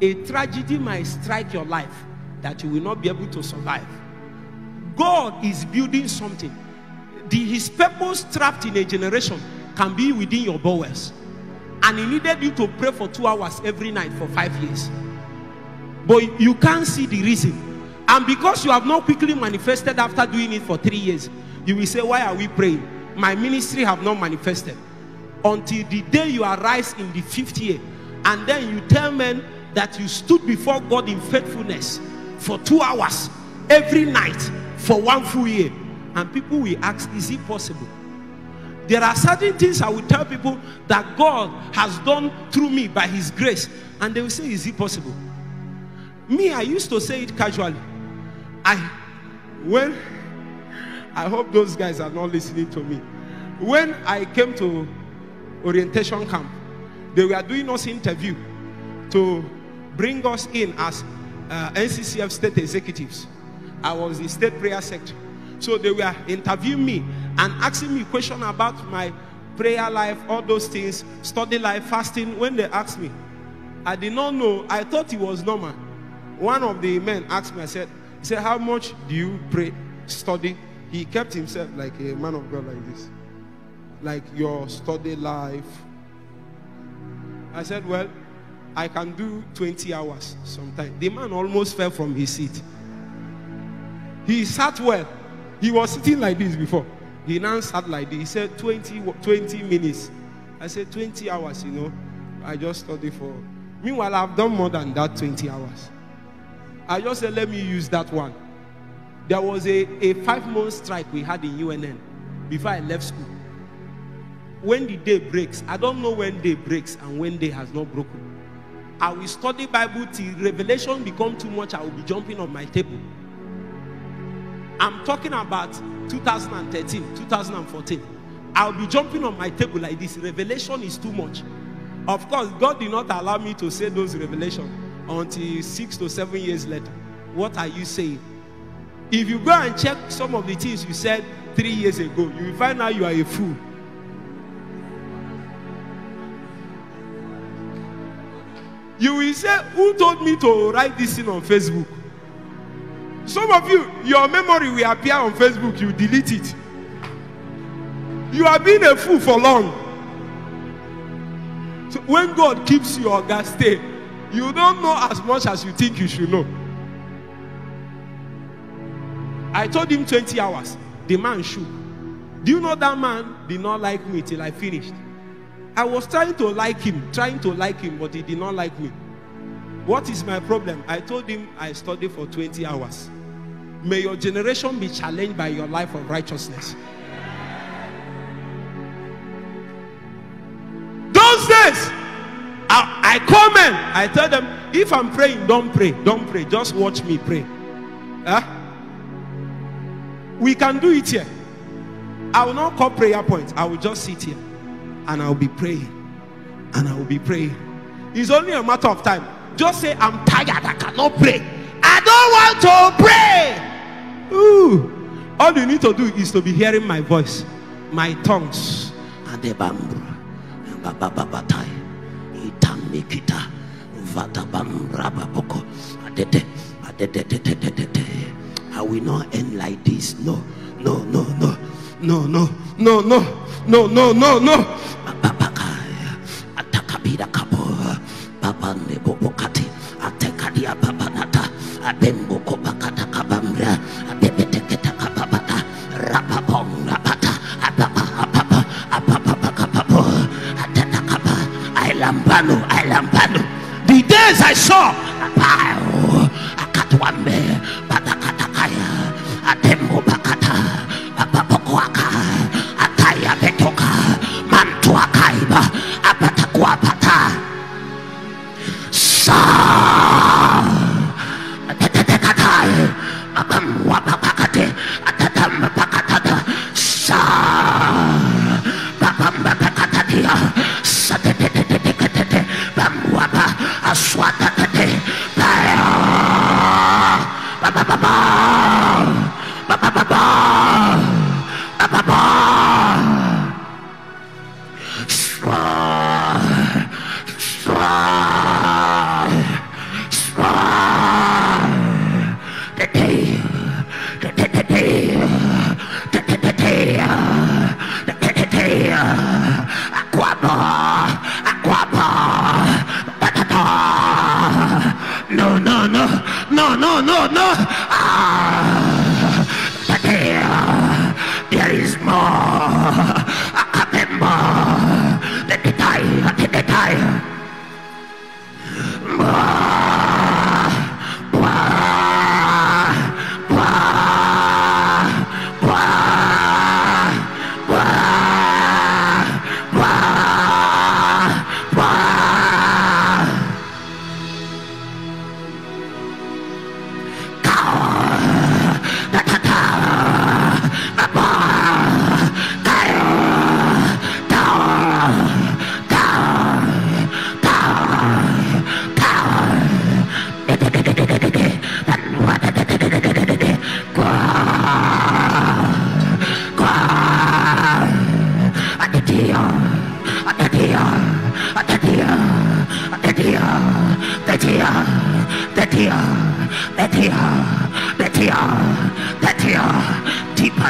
a tragedy might strike your life that you will not be able to survive. God is building something. His purpose trapped in a generation can be within your bowels. And he needed you to pray for 2 hours every night for 5 years. But you can't see the reason. And because you have not quickly manifested after doing it for 3 years, you will say, why are we praying? My ministry have not manifested. Until the day you arise in the 5th year, and then you tell men that you stood before God in faithfulness for 2 hours every night for 1 full year. And people will ask, is it possible? There are certain things I will tell people that God has done through me by his grace. And they will say, is it possible? Me, I used to say it casually. I hope those guys are not listening to me. When I came to orientation camp, they were doing us interview to bring us in as NCCF state executives. I was the state prayer secretary. So they were interviewing me and asking me questions about my prayer life, all those things, study life, fasting. When they asked me, I did not know. I thought it was normal. One of the men asked me, he said, how much do you pray, study? He kept himself like a man of God like this. Like your study life. I said, well, I can do 20 hours sometimes. The man almost fell from his seat. He sat well. He was sitting like this before. He now sat like this. He said 20 minutes. I said 20 hours, I just study for. Meanwhile, I've done more than that 20 hours. I just said, let me use that one. There was a 5-month strike we had in UNN before I left school. When the day breaks, I don't know when day breaks and when day has not broken. I will study Bible till revelation become too much. I will be jumping on my table. I'm talking about 2013, 2014. I'll be jumping on my table like this. Revelation is too much. Of course, God did not allow me to say those revelations until 6 to 7 years later. What are you saying? If you go and check some of the things you said 3 years ago, you will find out you are a fool. You will say, who told me to write this thing on Facebook? Some of you, your memory will appear on Facebook, you delete it. You have been a fool for long. So when God keeps you on that stay, you don't know as much as you think you should know. I told him 20 hours. The man shook. Do you know that man did not like me till I finished? I was trying to like him, but he did not like me. What is my problem? I told him I studied for 20 hours. May your generation be challenged by your life of righteousness. Those days, I call men. I tell them, if I'm praying, don't pray. Don't pray. Just watch me pray. We can do it here. I will not call prayer points. I will just sit here. And I will be praying. And I will be praying. It's only a matter of time. Just say, I'm tired. I cannot pray. I don't want to pray. Ooh. All you need to do is to be hearing my voice. My tongues. I will not end like this. No. The days I saw No, no, no, no, no, no, no. There is more. The tire.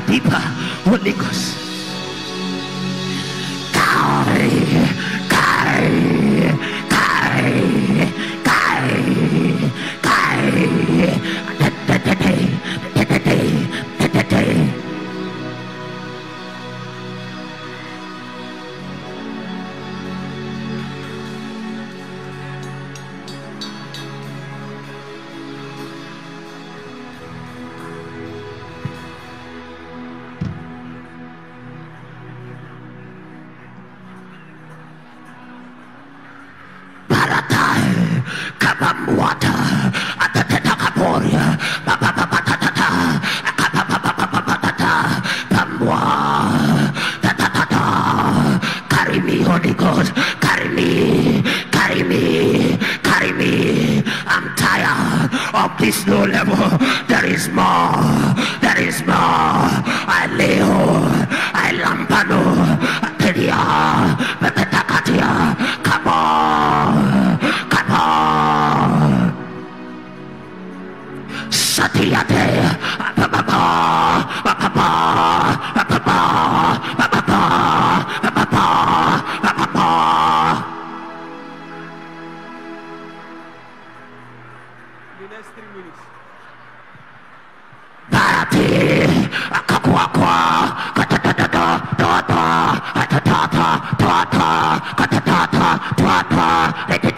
Deeper, Holy Ghost. Carry me, Holy Ghost. Carry me. I'm tired of this low level. There is more. I lay hold. I lampano. Ateria. Pepetakatia. Come on. Satiate. The next 3 minutes. Tata